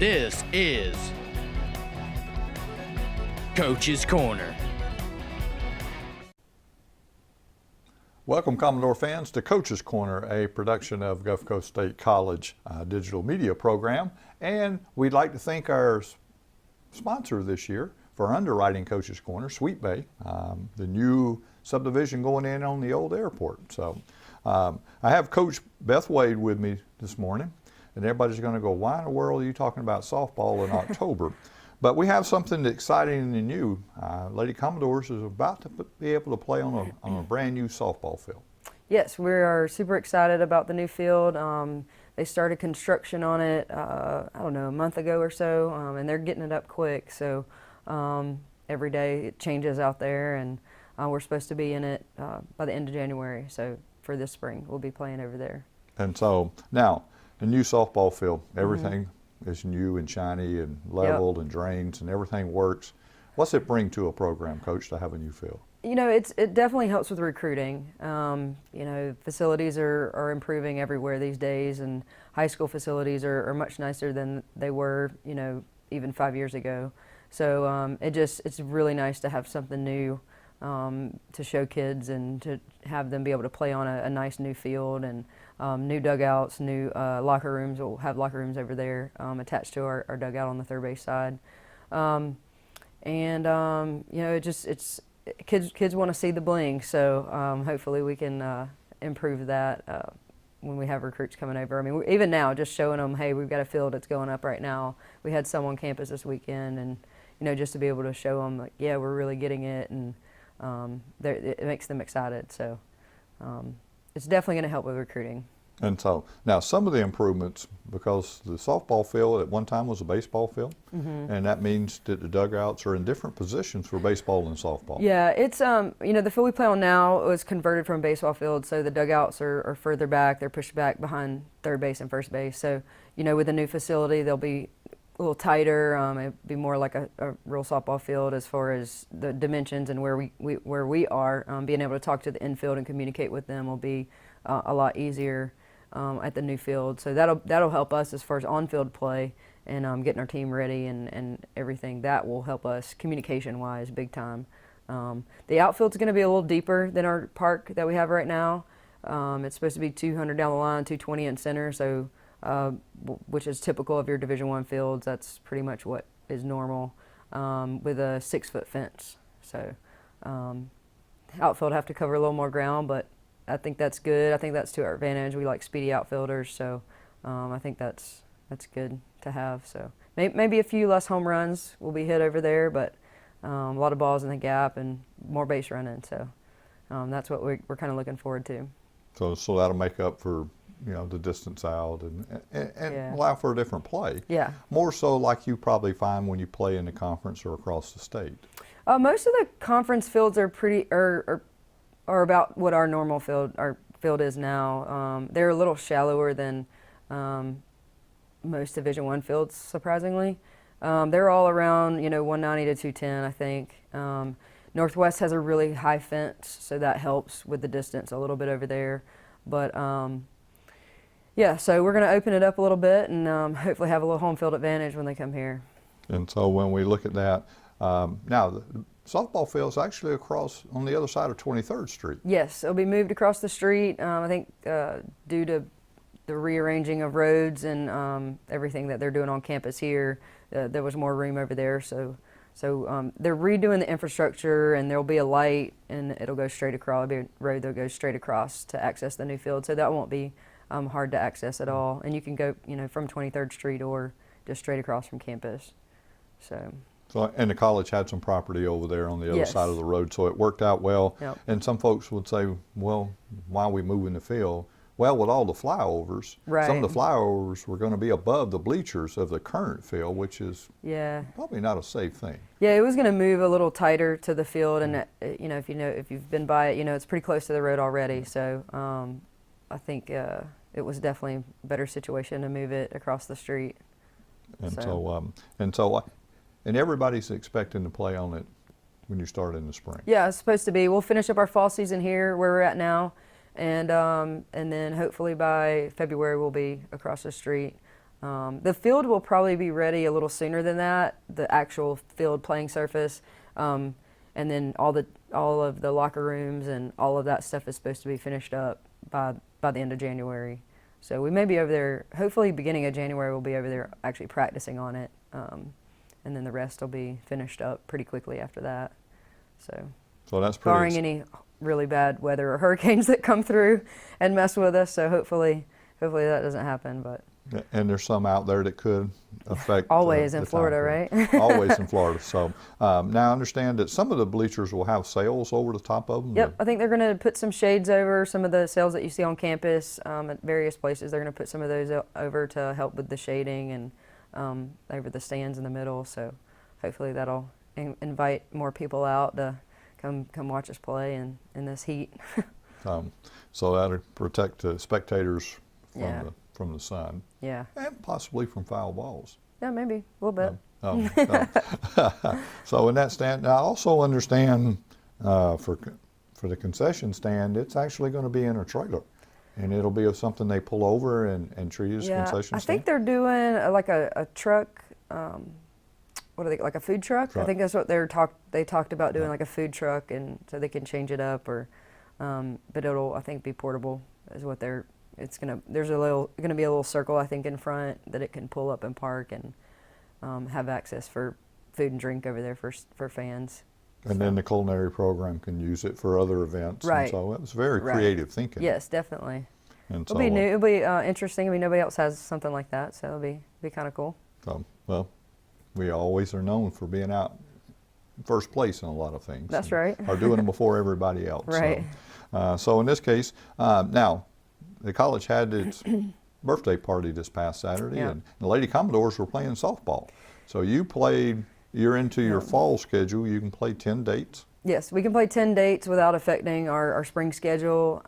This is Coach's Corner. Welcome, Commodore fans, to Coach's Corner, a production of Gulf Coast State College digital media program. And we'd like to thank our sponsor this year for underwriting Coach's Corner, Sweet Bay, the new subdivision going in on the old airport. So I have Coach Beth Wade with me this morning, and everybody's going to go, why in the world are you talking about softball in October? But we have something exciting and new. Lady Commodores is about to be able to play on a brand new softball field. Yes, we are super excited about the new field. They started construction on it, I don't know, a month ago or so, and they're getting it up quick. So every day it changes out there, and we're supposed to be in it by the end of January. So for this spring, we'll be playing over there. And so now, the new softball field, everything is new and shiny and leveled and drains and everything works. What's it bring to a program, Coach, to have a new field? You know, it definitely helps with recruiting. You know, facilities are improving everywhere these days, and high school facilities are much nicer than they were, you know, even 5 years ago. So it's really nice to have something new to show kids and to have them be able to play on a nice new field, and new dugouts, new locker rooms. We'll have locker rooms over there attached to our dugout on the third base side. You know, kids want to see the bling, so hopefully we can improve that when we have recruits coming over. I mean, even now, just showing them, hey, we've got a field that's going up right now. We had some on campus this weekend, and you know, just to be able to show them, like, yeah, we're really getting it, and it makes them excited. So it's definitely going to help with recruiting. And so now some of the improvements, because the softball field at one time was a baseball field, and that means that the dugouts are in different positions for baseball and softball. Yeah, it's you know, the field we play on now was converted from a baseball field, so the dugouts are further back. They're pushed back behind third base and first base. So you know, with the new facility, they'll be a little tighter. It'd be more like a real softball field as far as the dimensions and where we are. Being able to talk to the infield and communicate with them will be a lot easier at the new field. So that'll help us as far as on-field play and getting our team ready and everything. That will help us communication-wise big time. The outfield's going to be a little deeper than our park that we have right now. It's supposed to be 200 down the line, 220 in center. So. Which is typical of your Division I fields. That's pretty much what is normal, with a 6-foot fence. So outfield have to cover a little more ground, but I think that's good. I think that's to our advantage. We like speedy outfielders, so I think that's good to have. So maybe a few less home runs will be hit over there, but a lot of balls in the gap and more base running. So that's what we're kind of looking forward to. So that'll make up for, you know, the distance out and allow for a different play. Yeah. More so like you probably find when you play in the conference or across the state. Most of the conference fields are are about what our normal field is now. They're a little shallower than most Division I fields, surprisingly. They're all around, you know, 190 to 210, I think. Northwest has a really high fence, so that helps with the distance a little bit over there. But yeah, so we're going to open it up a little bit and hopefully have a little home field advantage when they come here. And so when we look at that, now the softball field is actually across on the other side of 23rd Street. Yes, it'll be moved across the street. I think due to the rearranging of roads and everything that they're doing on campus here, there was more room over there. So they're redoing the infrastructure, and there'll be a light, and it'll go straight across. There'll be a road that goes straight across to access the new field. So that won't be hard to access at all. And you can go, you know, from 23rd Street or just straight across from campus. So and the college had some property over there on the other side of the road, so it worked out well. Yep. And some folks would say, well, why are we moving the field? Well, with all the flyovers, some of the flyovers were going to be above the bleachers of the current field, which is probably not a safe thing. Yeah, it was going to move a little tighter to the field, and you know, if you've been by it, you know it's pretty close to the road already. So I think it was definitely a better situation to move it across the street. And everybody's expecting to play on it when you start in the spring. Yeah, it's supposed to be. We'll finish up our fall season here where we're at now, and then hopefully by February we'll be across the street. The field will probably be ready a little sooner than that, the actual field playing surface, and then all of the locker rooms and all of that stuff is supposed to be finished up by the end of January. So we may be over there, hopefully beginning of January we'll be over there actually practicing on it, and then the rest will be finished up pretty quickly after that. So that's pretty barring any really bad weather or hurricanes that come through and mess with us, so hopefully that doesn't happen. But and there's some out there that could affect always the in Florida, right? Always in Florida. So now I understand that some of the bleachers will have sails over the top of them. Yep, I think they're going to put some shades over some of the sails that you see on campus at various places. They're going to put some of those over to help with the shading and over the stands in the middle. So hopefully that'll invite more people out to come watch us play in this heat. So that'll protect the spectators Yeah. from the sun. Yeah. And possibly from foul balls. Yeah, maybe a little bit. So in that stand, I also understand for the concession stand, it's actually going to be in a trailer, and it'll be something they pull over and treat as a concession stand. I think they're doing like a truck. What are they, like a food truck? I think that's what they talked about doing, like a food truck, and so they can change it up, or but it'll, I think, be portable is what they're. It's gonna. There's gonna be a little circle, I think, in front that it can pull up and park and have access for food and drink over there for fans. And then the culinary program can use it for other events. Right. And so it was very creative thinking. Yes, definitely. And It'll be new. It'll be interesting. I mean, nobody else has something like that, so it'll be kind of cool. Well, we always are known for being out in first place in a lot of things. That's right. Or doing them before everybody else. Right. So in this case, now the college had its birthday party this past Saturday, and the Lady Commodores were playing softball. So you're into your fall schedule. You can play 10 dates. Yes, we can play 10 dates without affecting our spring schedule.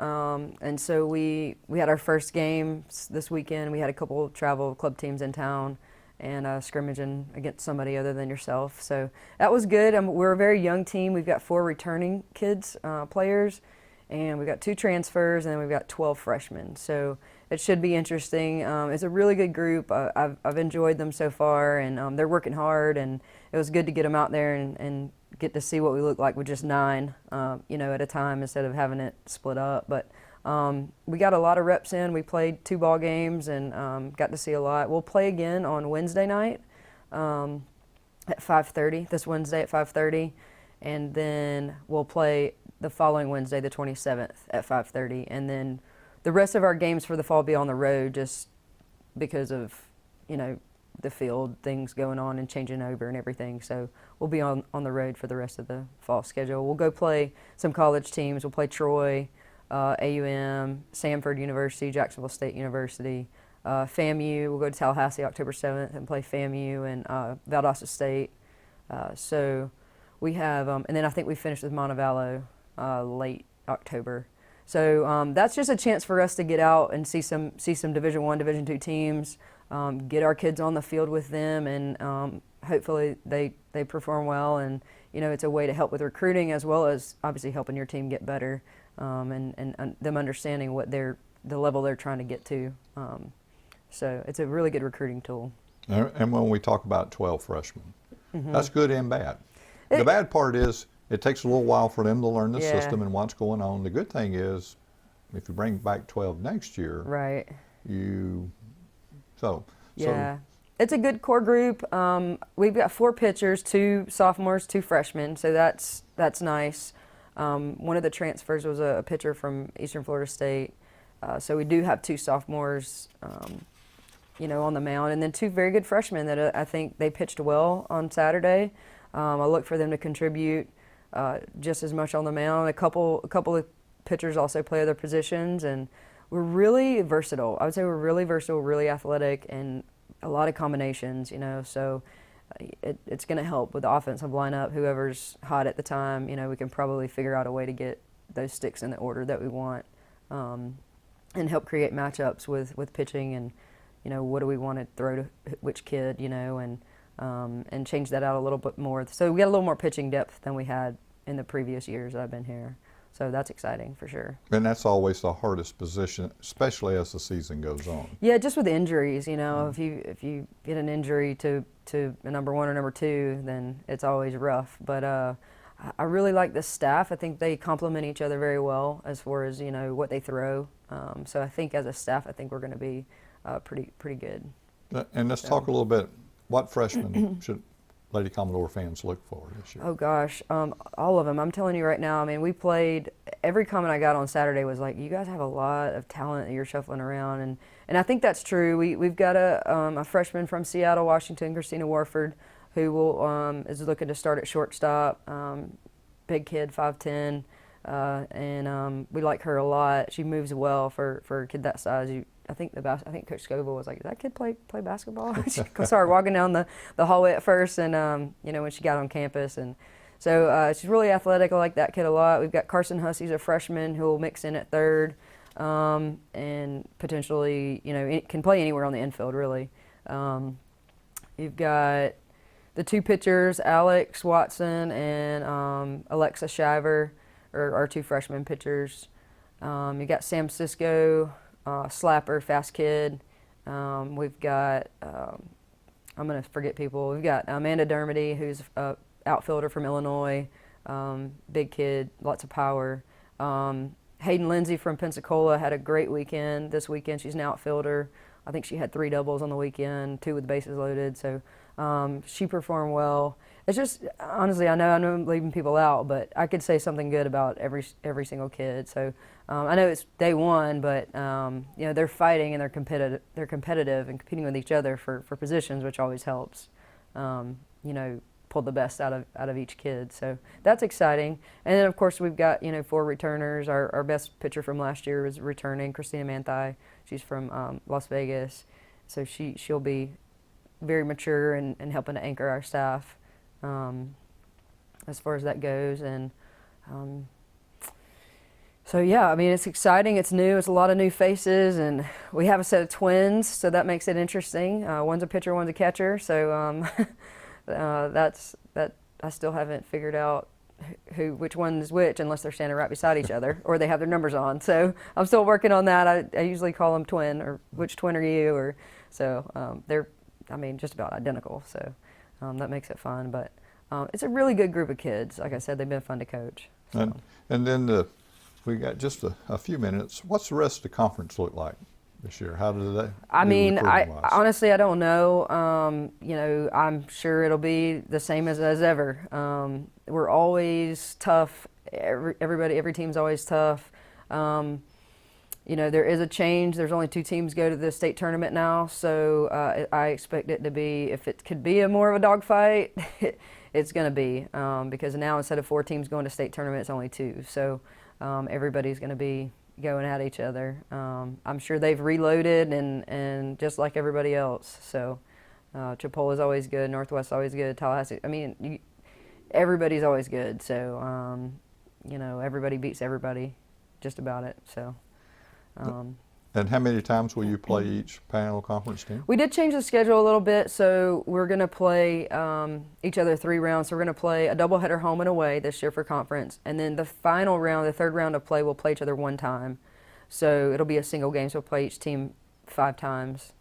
And so we had our first game this weekend. We had a couple travel club teams in town and scrimmaging against somebody other than yourself. So that was good. We're a very young team. We've got 4 returning kids, players, and we've got 2 transfers, and then we've got 12 freshmen. So it should be interesting. It's a really good group. I've enjoyed them so far, and they're working hard, and it was good to get them out there and get to see what we look like with just 9, at a time instead of having it split up. But we got a lot of reps in. We played 2 ball games and got to see a lot. We'll play again on Wednesday night at 5:30, this Wednesday at 5:30, and then we'll play the following Wednesday, the 27th at 5:30, and then the rest of our games for the fall will be on the road just because of, the field things going on and changing over and everything. So we'll be on the road for the rest of the fall schedule. We'll go play some college teams. We'll play Troy, AUM, Samford University, Jacksonville State University, FAMU. We'll go to Tallahassee October 7th and play FAMU and Valdosta State. So we have, and then I think we finished with Montevallo late October. So that's just a chance for us to get out and see some Division I, Division II teams, get our kids on the field with them, and hopefully they perform well. And it's a way to help with recruiting as well as obviously helping your team get better, and them understanding what the level they're trying to get to. So it's a really good recruiting tool. And when we talk about 12 freshmen, that's good and bad. The bad part is it takes a little while for them to learn the system and what's going on. The good thing is, if you bring back 12 next year, right? It's a good core group. We've got 4 pitchers, 2 sophomores, 2 freshmen, so that's nice. One of the transfers was a pitcher from Eastern Florida State, so we do have 2 sophomores, on the mound, and then 2 very good freshmen that I think they pitched well on Saturday. I look for them to contribute just as much on the mound. A couple of pitchers also play other positions, and we're really versatile. I would say we're really versatile, really athletic, and a lot of combinations, so it's going to help with the offensive lineup. Whoever's hot at the time, we can probably figure out a way to get those sticks in the order that we want, and help create matchups with pitching, and what do we want to throw to which kid, and change that out a little bit more. So we got a little more pitching depth than we had in the previous years I've been here. So that's exciting for sure. And that's always the hardest position, especially as the season goes on. Yeah, just with injuries, you know, if you get an injury to a number 1 or number 2, then it's always rough. But I really like the staff. I think they complement each other very well as far as, you know, what they throw. So I think as a staff, I think we're going to be pretty good. And let's talk a little bit, what freshmen should Lady Commodore fans look for this year? Oh gosh, all of them. I'm telling you right now, I mean, we played, every comment I got on Saturday was like, you guys have a lot of talent that you're shuffling around. And I think that's true. We've got a freshman from Seattle, Washington, Christina Warford, who will, is looking to start at shortstop. Big kid, 5'10", and we like her a lot. She moves well for a kid that size. I think Coach Scoville was like, "Does that kid play basketball?" She started walking down the hallway at first, and you know, when she got on campus, and so she's really athletic. I like that kid a lot. We've got Carson Hussey's a freshman who will mix in at third, and potentially, you know, can play anywhere on the infield really. You've got the 2 pitchers, Alex Watson and Alexa Shiver, are our 2 freshman pitchers. You got Sam Cisco. Slapper, fast kid. We've got, I'm going to forget people. We've got Amanda Dermody, who's an outfielder from Illinois. Big kid, lots of power. Hayden Lindsay from Pensacola had a great weekend this weekend. She's an outfielder. I think she had 3 doubles on the weekend, 2 with bases loaded. So she performed well. It's just, honestly, I know I'm leaving people out, but I could say something good about every single kid. So I know it's day 1, but you know, they're fighting and they're competitive and competing with each other for positions, which always helps. You know, pull the best out of each kid. So that's exciting. And then of course we've got, you know, 4 returners. Our best pitcher from last year was returning, Christina Manthai. She's from Las Vegas, so she'll be very mature and helping to anchor our staff. As far as that goes, and so yeah, I mean, it's exciting, it's new, it's a lot of new faces, and we have a set of twins, so that makes it interesting. One's a pitcher, one's a catcher, so that's I still haven't figured out which one's which unless they're standing right beside each other or they have their numbers on. So I'm still working on that. I usually call them twin, or which twin are you, or so they're, I mean, just about identical. So that makes it fun, but it's a really good group of kids. Like I said, they've been fun to coach. So. And then we got just a few minutes. What's the rest of the conference look like this year? How do they? I mean, honestly, I don't know. You know, I'm sure it'll be the same as ever. We're always tough. Every team's always tough. You know, there is a change. There's only 2 teams go to the state tournament now, so I expect it to be, if it could be more of a dogfight, it's going to be, because now instead of 4 teams going to state tournament, it's only 2. So everybody's going to be going at each other. I'm sure they've reloaded and just like everybody else. So Chipola's always good, Northwest's always good, Tallahassee. I mean, everybody's always good. So you know, everybody beats everybody, just about it. So. And how many times will you play each panel conference team? We did change the schedule a little bit, so we're going to play each other 3 rounds. So we're going to play a doubleheader home and away this year for conference, and then the final round, the 3rd round of play, we'll play each other 1 time. So it'll be a single game, so we'll play each team 5 times,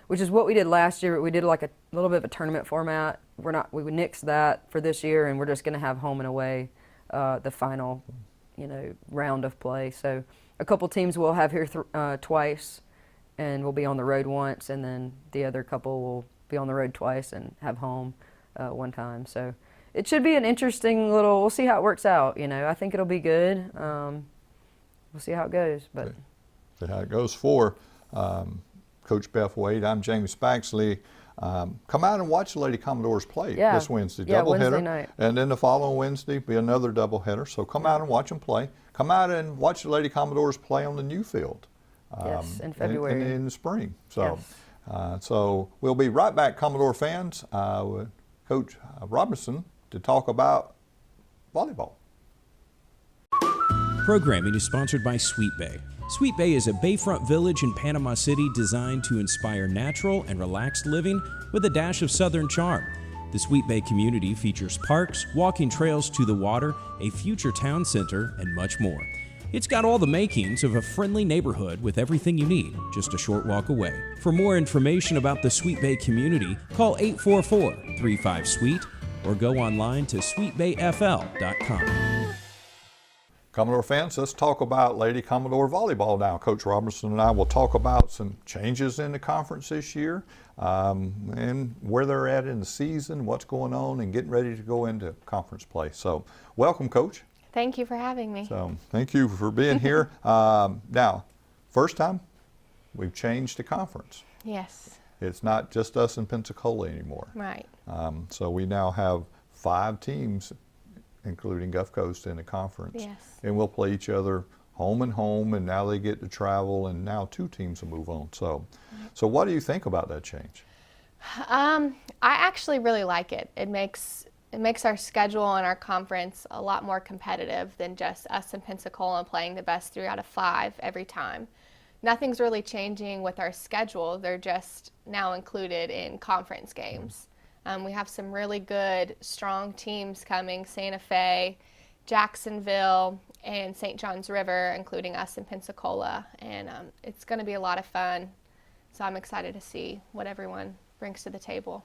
which is what we did last year. We did like a little bit of a tournament format. We nixed that for this year, and we're just going to have home and away the final, you know, round of play. So a couple teams we'll have here twice, and we'll be on the road once, and then the other couple will be on the road twice and have home 1 time. So it should be an interesting little, we'll see how it works out. You know, I think it'll be good. We'll see how it goes. But see how it goes for Coach Beth Wade. I'm Jamie Spaxley. Come out and watch the Lady Commodores play this Wednesday, doubleheader. Wednesday night. And then the following Wednesday be another doubleheader. So come out and watch them play. Come out and watch the Lady Commodores play on the new field. Yes, in February. In the spring. So, yes. So we'll be right back, Commodore fans, with Coach Robinson to talk about volleyball. Programming is sponsored by Sweet Bay. Sweet Bay is a bayfront village in Panama City designed to inspire natural and relaxed living with a dash of southern charm. The Sweet Bay community features parks, walking trails to the water, a future town center, and much more. It's got all the makings of a friendly neighborhood with everything you need, just a short walk away. For more information about the Sweet Bay community, call 844-35-SWEET or go online to sweetbayfl.com. Commodore fans, let's talk about Lady Commodore volleyball now. Coach Robertson and I will talk about some changes in the conference this year and where they're at in the season, what's going on, and getting ready to go into conference play. So welcome, Coach. Thank you for having me. So thank you for being here. Now, first time we've changed the conference. Yes. It's not just us in Pensacola anymore. Right. So we now have 5 teams, including Gulf Coast, in the conference. Yes. And we'll play each other home and home, and now they get to travel, and now 2 teams will move on. So what do you think about that change? I actually really like it. It makes our schedule and our conference a lot more competitive than just us in Pensacola playing the best 3 out of 5 every time. Nothing's really changing with our schedule. They're just now included in conference games. We have some really good, strong teams coming: Santa Fe, Jacksonville, and St. Johns River, including us in Pensacola. And it's going to be a lot of fun. So I'm excited to see what everyone brings to the table.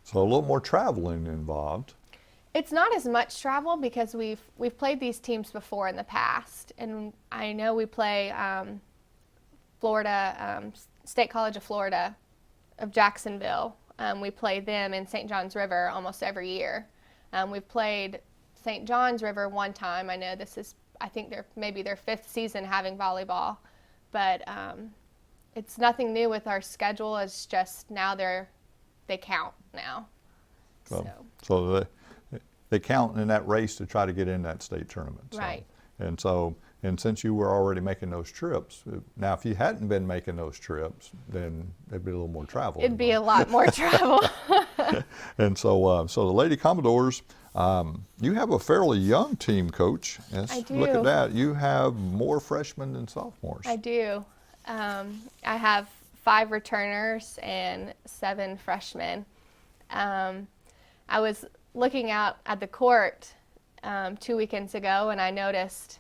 So a little more traveling involved. It's not as much travel because we've played these teams before in the past. And I know we play Florida, State College of Florida of Jacksonville. We play them in St. Johns River almost every year. We've played St. Johns River one time. I know this is, I think maybe their 5th season having volleyball, but it's nothing new with our schedule. It's just now they count now. So they count in that race to try to get in that state tournament. So. Right. And since you were already making those trips, now if you hadn't been making those trips, then there'd be a little more travel. It'd be a lot more travel. And so the Lady Commodores, you have a fairly young team, Coach. Yes, I do. Look at that. You have more freshmen than sophomores. I do. I have 5 returners and 7 freshmen. I was looking out at the court 2 weekends ago, and I noticed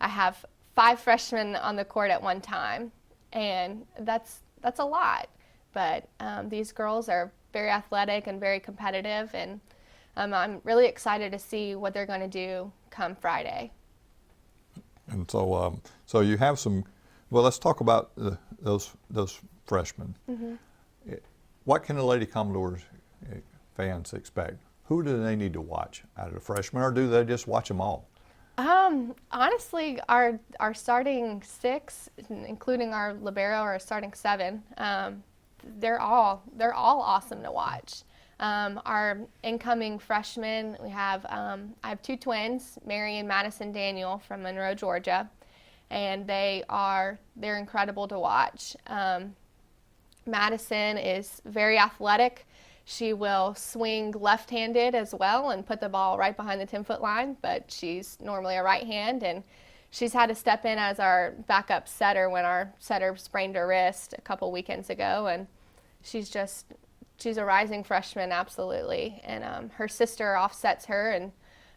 I have 5 freshmen on the court at one time, and that's a lot. But these girls are very athletic and very competitive, and I'm really excited to see what they're going to do come Friday. And so you have some. Well, let's talk about those freshmen. Mm-hmm. What can the Lady Commodores fans expect? Who do they need to watch out of the freshmen, or do they just watch them all? Honestly, our starting 6, including our libero, our starting 7, they're all awesome to watch. Our incoming freshmen, I have 2 twins, Mary and Madison Daniel from Monroe, Georgia, and they're incredible to watch. Madison is very athletic. She will swing left-handed as well and put the ball right behind the 10-foot line, but she's normally a right hand, and she's had to step in as our backup setter when our setter sprained her wrist a couple weekends ago, and she's a rising freshman, absolutely. And her sister offsets her, and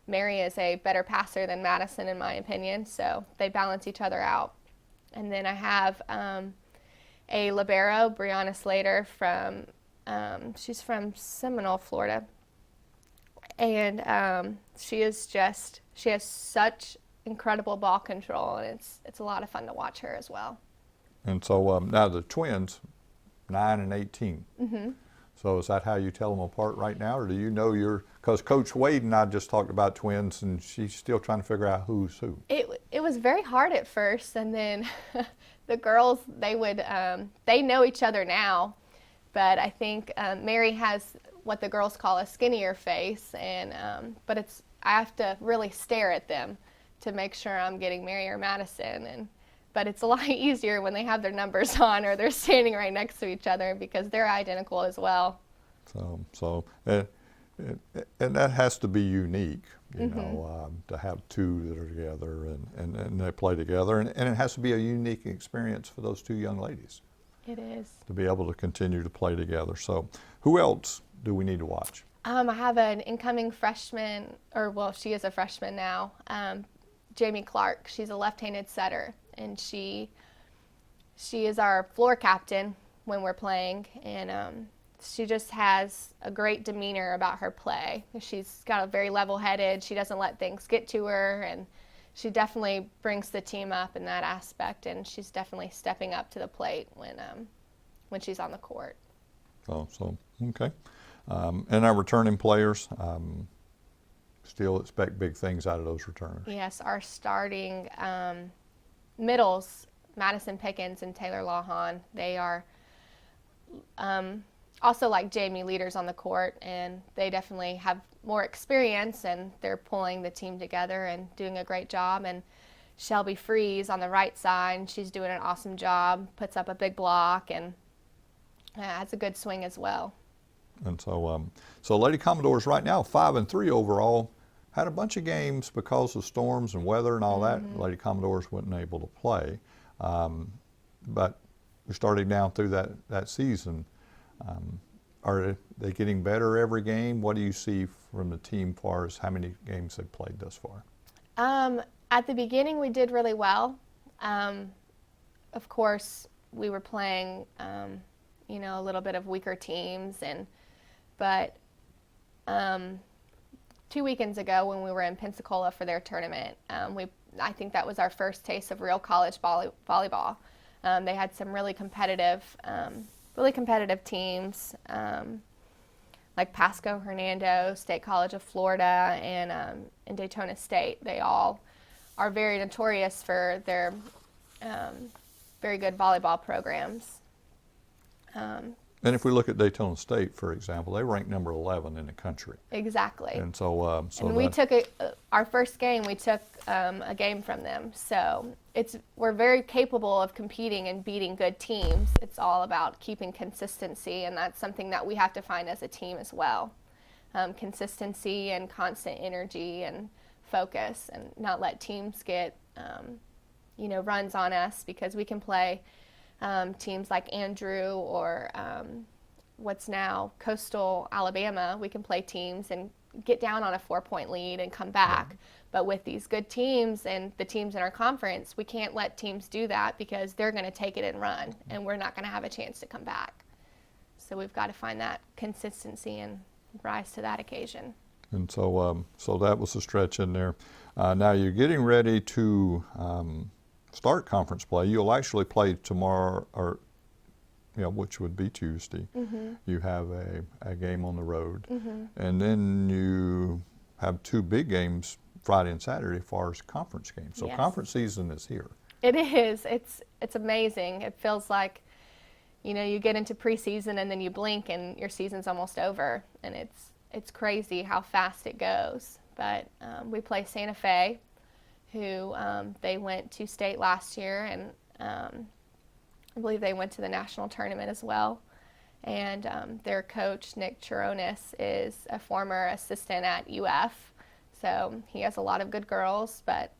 Mary is a better passer than Madison, in my opinion, so they balance each other out. And then I have a libero, Brianna Slater, she's from Seminole, Florida, and she has such incredible ball control, and it's a lot of fun to watch her as well. And so now the twins, 9 and 18. Mm-hmm. So is that how you tell them apart right now, or do you know because Coach Wade and I just talked about twins, and she's still trying to figure out who's who. It was very hard at first, and then the girls, they know each other now. But I think Mary has what the girls call a skinnier face, and but I have to really stare at them to make sure I'm getting Mary or Madison. But it's a lot easier when they have their numbers on or they're standing right next to each other because they're identical as well. And that has to be unique, you Mm-hmm. know, to have 2 that are together and they play together, and it has to be a unique experience for those 2 young ladies. It is. To be able to continue to play together. So who else do we need to watch? I have an incoming freshman, or well, she is a freshman now, Jamie Clark. She's a left-handed setter, and she is our floor captain when we're playing, and she just has a great demeanor about her play. She's got a very level-headed. She doesn't let things get to her, and she definitely brings the team up in that aspect, and she's definitely stepping up to the plate when she's on the court. So okay. And our returning players, still expect big things out of those returners. Yes, our starting middles, Madison Pickens and Taylor Lawhon, they are also like Jamie, leaders on the court, and they definitely have more experience, and they're pulling the team together and doing a great job. And Shelby Freeze on the right side, she's doing an awesome job, puts up a big block, and has a good swing as well. And so Lady Commodores right now 5-3 overall. Had a bunch of games because of storms and weather and all that. Lady Commodores wasn't able to play, but we started down through that season. Are they getting better every game? What do you see from the team as far as how many games they've played thus far? At the beginning, we did really well. Of course, we were playing, a little bit of weaker teams, but 2 weekends ago when we were in Pensacola for their tournament, I think that was our first taste of real college volleyball. They had some really competitive teams, like Pasco Hernando, State College of Florida, and Daytona State. They all are very notorious for their very good volleyball programs. And if we look at Daytona State, for example, they ranked number 11 in the country. Exactly. And so, and we took our first game. We took a game from them. So we're very capable of competing and beating good teams. It's all about keeping consistency, and that's something that we have to find as a team as well. Consistency and constant energy and focus, and not let teams get runs on us, because we can play teams like Andrew or what's now Coastal Alabama. We can play teams and get down on a 4-point lead and come back. Yeah. But with these good teams and the teams in our conference, we can't let teams do that, because they're going to take it and run, and we're not going to have a chance to come back. So we've got to find that consistency and rise to that occasion. And so that was a stretch in there. Now you're getting ready to start conference play. You'll actually play tomorrow, or which would be Tuesday. You have a game on the road, and then you have 2 big games Friday and Saturday as far as conference games. So yes. Conference season is here. It is. It's amazing. It feels like you get into preseason and then you blink and your season's almost over, and it's crazy how fast it goes. But we play Santa Fe, who they went to state last year, and I believe they went to the national tournament as well. And their coach, Nick Chironis, is a former assistant at UF, so he has a lot of good girls. But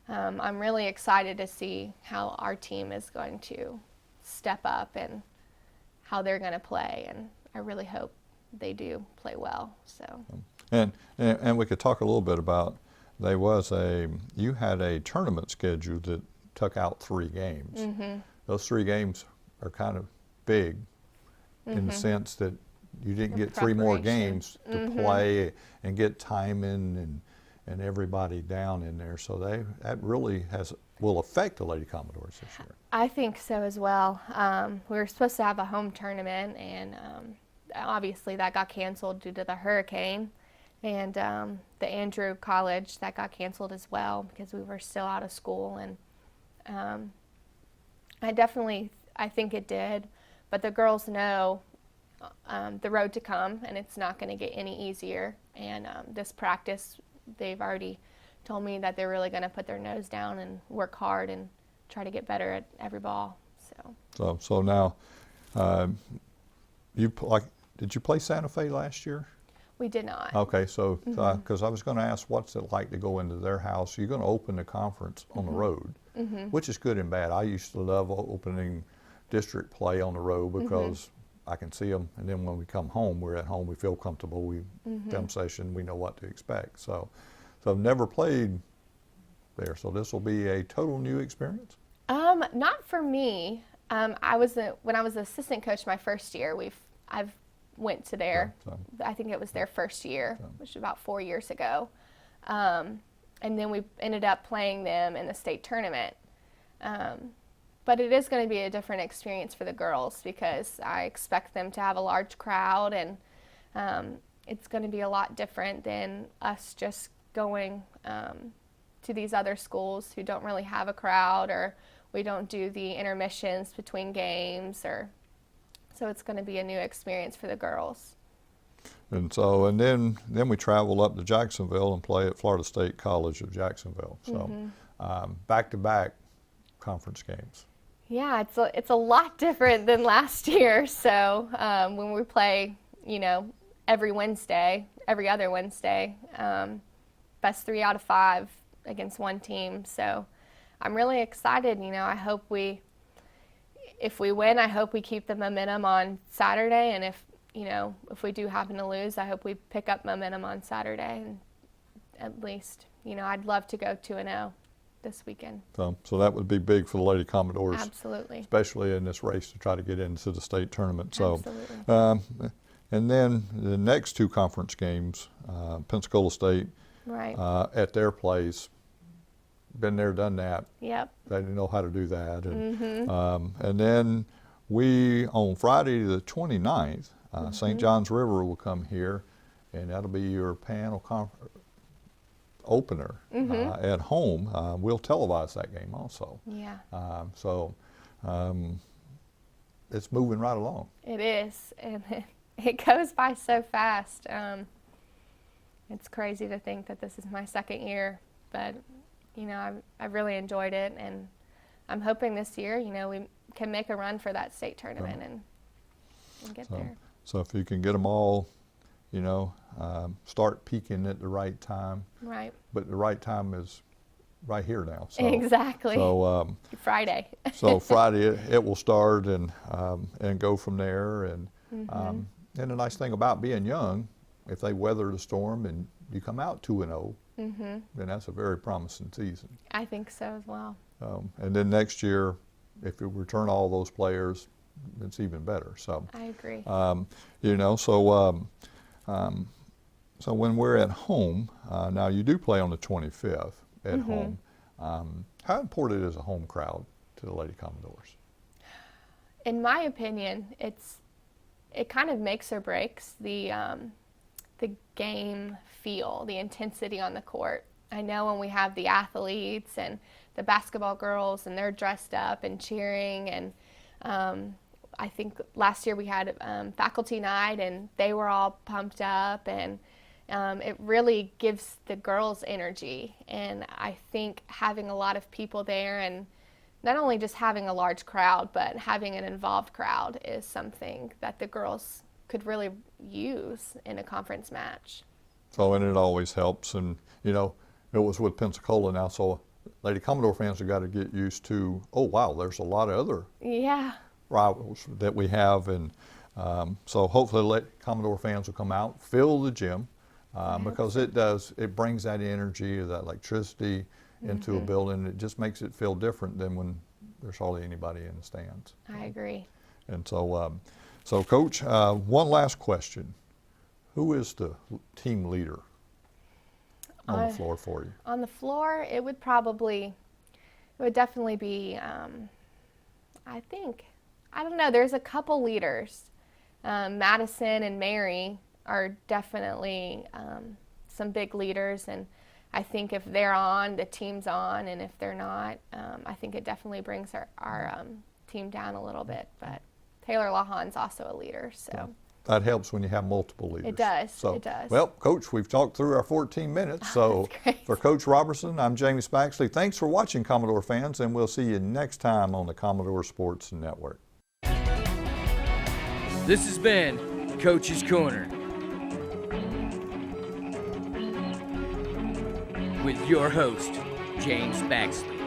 I'm really excited to see how our team is going to step up and how they're going to play, and I really hope they do play well. So. And we could talk a little bit about, you had a tournament schedule that took out 3 games. Those 3 games are kind of big in the sense that you didn't get 3 more games to play and get time in and everybody down in there. So that really will affect the Lady Commodores this year. I think so as well. We were supposed to have a home tournament, and obviously that got canceled due to the hurricane. And the Andrew College, that got canceled as well because we were still out of school. And I think it did. But the girls know the road to come, and it's not going to get any easier. And this practice, they've already told me that they're really going to put their nose down and work hard and try to get better at every ball. So now, did you play Santa Fe last year? We did not. Okay, so because I was going to ask, what's it like to go into their house? You're going to open the conference on the road, which is good and bad. I used to love opening district play on the road because I can see them, and then when we come home, we're at home, we feel comfortable, we film session, we know what to expect. So I've never played there, so this will be a total new experience? Not for me. When I was the assistant coach my first year, I've went to there. I think it was their first year, which was about 4 years ago. And then we ended up playing them in the state tournament. But it is going to be a different experience for the girls because I expect them to have a large crowd, and it's going to be a lot different than us just going to these other schools who don't really have a crowd, or we don't do the intermissions between games, so it's going to be a new experience for the girls. And then we travel up to Jacksonville and play at Florida State College of Jacksonville. So back-to-back conference games. Yeah, it's a lot different than last year. So when we play, every other Wednesday, best 3 out of 5 against one team. So I'm really excited. I hope if we win, I hope we keep the momentum on Saturday, and if we do happen to lose, I hope we pick up momentum on Saturday, and at least, I'd love to go 2-0 this weekend. So that would be big for the Lady Commodores. Absolutely. Especially in this race to try to get into the state tournament. So, absolutely. And then the next 2 conference games, Pensacola State, right, at their place, been there, done that. Yep. They know how to do that. And then we, on Friday the 29th, St. John's River will come here, and that'll be your panel opener at home. We'll televise that game also. Yeah. So it's moving right along. It is, and it goes by so fast. It's crazy to think that this is my second year, but I've really enjoyed it, and I'm hoping this year, we can make a run for that state tournament and get there. So if you can get them all, start peaking at the right time. Right. But the right time is right here now. So, exactly. So Friday. So Friday it will start and go from there. And the nice thing about being young, if they weather the storm and you come out 2-0, then that's a very promising season. I think so as well. And then next year, if you return all those players, it's even better. So I agree. So when we're at home, now you do play on the 25th at home. How important is a home crowd to the Lady Commodores? In my opinion, it kind of makes or breaks the game feel, the intensity on the court. I know when we have the athletes and the basketball girls and they're dressed up and cheering, and I think last year we had faculty night and they were all pumped up, and it really gives the girls energy. And I think having a lot of people there, and not only just having a large crowd, but having an involved crowd, is something that the girls could really use in a conference match. So, and it always helps. And, it was with Pensacola now, so Lady Commodore fans have got to get used to, oh, wow, there's a lot of other rivals that we have. And so hopefully Commodore fans will come out, fill the gym, because it brings that energy, that electricity into a building. It just makes it feel different than when there's hardly anybody in the stands. I agree. And so, Coach, one last question. Who is the team leader on the floor for you? On the floor, it would definitely be, I don't know, there's a couple leaders. Madison and Mary are definitely some big leaders, and I think if they're on, the team's on, and if they're not, I think it definitely brings our team down a little bit. But Taylor Lahan's also a leader, so. That helps when you have multiple leaders. It does, so, it does. Well, Coach, we've talked through our 14 minutes, so for Coach Robertson, I'm Jamie Spaxley. Thanks for watching, Commodore fans, and we'll see you next time on the Commodore Sports Network. This has been Coach's Corner with your host, James Baxley.